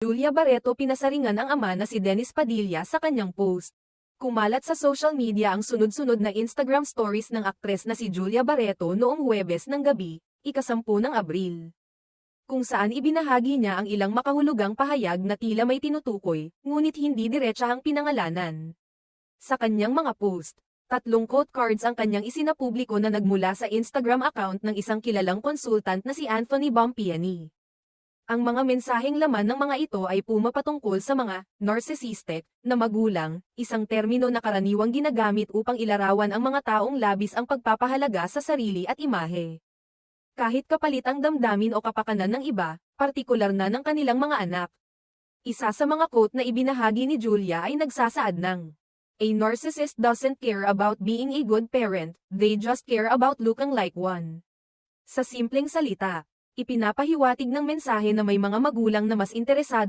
Julia Barreto pinasaringan ang ama na si Dennis Padilla sa kanyang post. Kumalat sa social media ang sunod-sunod na Instagram stories ng aktres na si Julia Barreto noong Huwebes ng gabi, ika-10 ng Abril. Kung saan ibinahagi niya ang ilang makahulugang pahayag na tila may tinutukoy, ngunit hindi diretsahang pinangalanan. Sa kanyang mga post, 3 quote cards ang kanyang isinapubliko na nagmula sa Instagram account ng isang kilalang konsultant na si Anthony Bompiani. Ang mga mensaheng laman ng mga ito ay pumapatungkol sa mga narcissistic na magulang, isang termino na karaniwang ginagamit upang ilarawan ang mga taong labis ang pagpapahalaga sa sarili at imahe. Kahit kapalit ang damdamin o kapakanan ng iba, partikular na ng kanilang mga anak. Isa sa mga quote na ibinahagi ni Julia ay nagsasaad ng, "A narcissist doesn't care about being a good parent, they just care about looking like one." Sa simpleng salita, ipinapahiwatig ng mensahe na may mga magulang na mas interesado